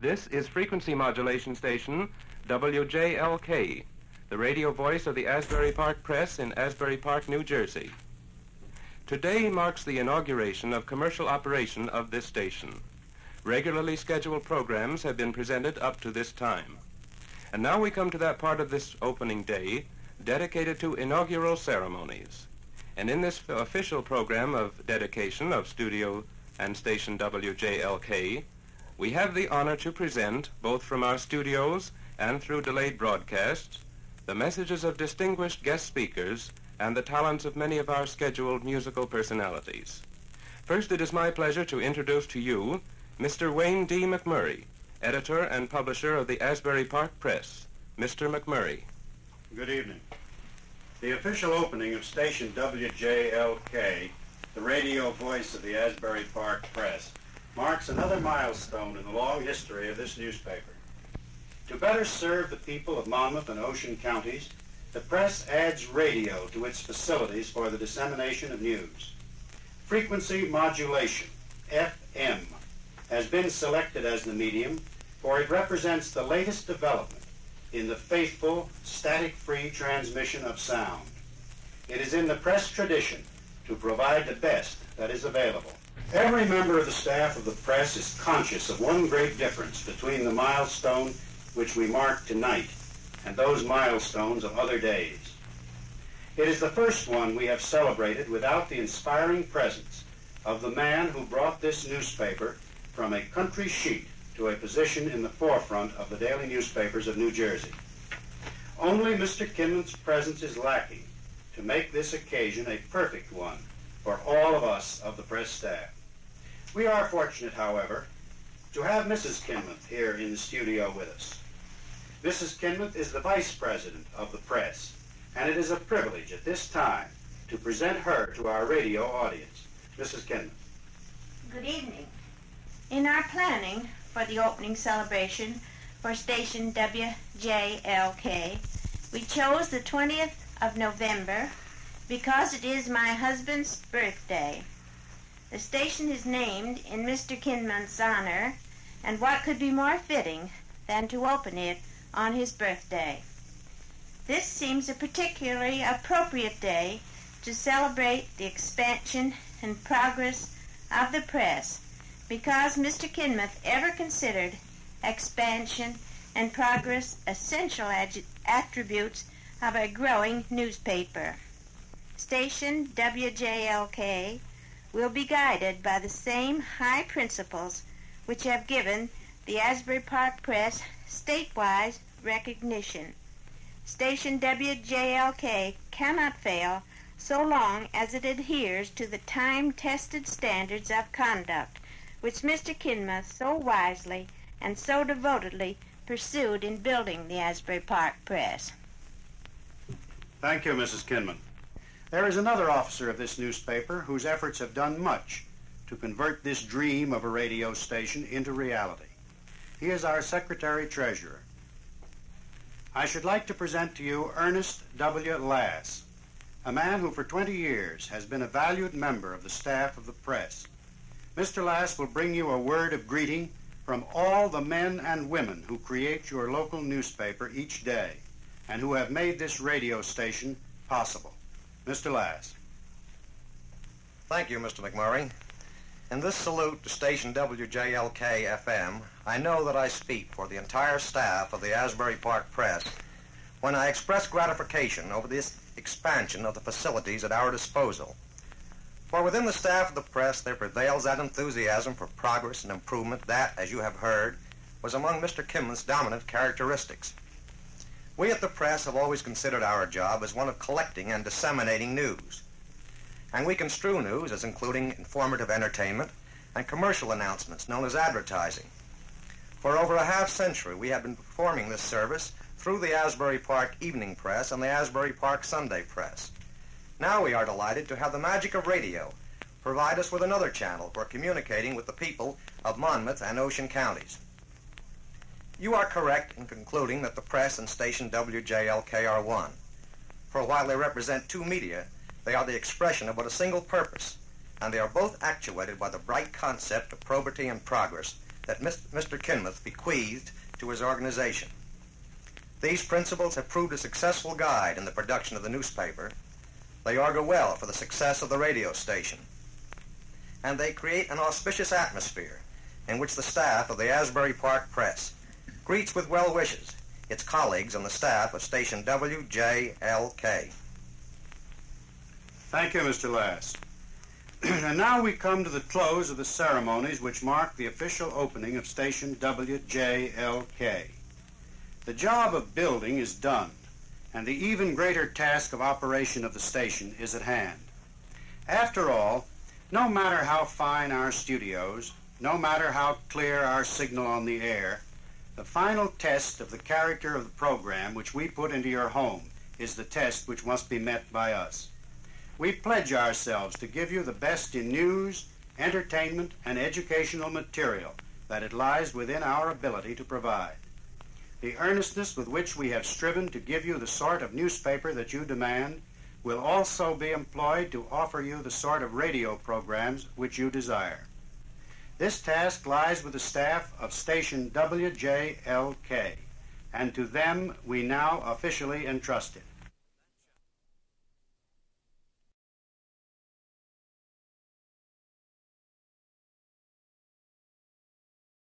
This is frequency modulation station WJLK, the radio voice of the Asbury Park Press in Asbury Park, New Jersey. Today marks the inauguration of commercial operation of this station. Regularly scheduled programs have been presented up to this time. And now we come to that part of this opening day dedicated to inaugural ceremonies. And in this official program of dedication of studio and station WJLK, we have the honor to present, both from our studios and through delayed broadcasts, the messages of distinguished guest speakers and the talents of many of our scheduled musical personalities. First, it is my pleasure to introduce to you Mr. Wayne D. McMurray, editor and publisher of the Asbury Park Press. Mr. McMurray. Good evening. The official opening of station WJLK, the radio voice of the Asbury Park Press, marks another milestone in the long history of this newspaper. To better serve the people of Monmouth and Ocean counties, the press adds radio to its facilities for the dissemination of news. Frequency modulation, FM, has been selected as the medium, for it represents the latest development in the faithful, static-free transmission of sound. It is in the press tradition to provide the best that is available. Every member of the staff of the press is conscious of one great difference between the milestone which we mark tonight and those milestones of other days. It is the first one we have celebrated without the inspiring presence of the man who brought this newspaper from a country sheet to a position in the forefront of the daily newspapers of New Jersey. Only Mr. Kinman's presence is lacking to make this occasion a perfect one for all of us of the press staff. We are fortunate, however, to have Mrs. Kinman here in the studio with us. Mrs. Kinman is the vice president of the press, and it is a privilege at this time to present her to our radio audience. Mrs. Kinman. Good evening. In our planning for the opening celebration for station WJLK, we chose the 20th of November because it is my husband's birthday. The station is named in Mr. Kinman's honor, and what could be more fitting than to open it on his birthday? This seems a particularly appropriate day to celebrate the expansion and progress of the press, because Mr. Kinman ever considered expansion and progress essential attributes of a growing newspaper. Station WJLK will be guided by the same high principles which have given the Asbury Park Press statewide recognition. Station WJLK cannot fail so long as it adheres to the time-tested standards of conduct which Mr. Kinman so wisely and so devotedly pursued in building the Asbury Park Press. Thank you, Mrs. Kinman. There is another officer of this newspaper whose efforts have done much to convert this dream of a radio station into reality. He is our Secretary-Treasurer. I should like to present to you Ernest W. Lass, a man who for 20 years has been a valued member of the staff of the press. Mr. Lass will bring you a word of greeting from all the men and women who create your local newspaper each day and who have made this radio station possible. Mr. Lass. Thank you, Mr. McMurray. In this salute to station WJLK-FM, I know that I speak for the entire staff of the Asbury Park Press when I express gratification over this expansion of the facilities at our disposal. For within the staff of the press there prevails that enthusiasm for progress and improvement that, as you have heard, was among Mr. Kinman's dominant characteristics. We at the press have always considered our job as one of collecting and disseminating news. And we construe news as including informative entertainment and commercial announcements known as advertising. For over a half-century we have been performing this service through the Asbury Park Evening Press and the Asbury Park Sunday Press. Now we are delighted to have the magic of radio provide us with another channel for communicating with the people of Monmouth and Ocean counties. You are correct in concluding that the press and station WJLK are one. For while they represent two media, they are the expression of but a single purpose, and they are both actuated by the bright concept of probity and progress that Mr. Kinmouth bequeathed to his organization. These principles have proved a successful guide in the production of the newspaper. They augur well for the success of the radio station. And they create an auspicious atmosphere in which the staff of the Asbury Park Press greets with well wishes its colleagues on the staff of station WJLK. Thank you, Mr. Lass. And now we come to the close of the ceremonies which mark the official opening of station WJLK. The job of building is done, and the even greater task of operation of the station is at hand. After all, no matter how fine our studios, no matter how clear our signal on the air, the final test of the character of the program which we put into your home is the test which must be met by us. We pledge ourselves to give you the best in news, entertainment, and educational material that it lies within our ability to provide. The earnestness with which we have striven to give you the sort of newspaper that you demand will also be employed to offer you the sort of radio programs which you desire. This task lies with the staff of station WJLK, and to them we now officially entrust it.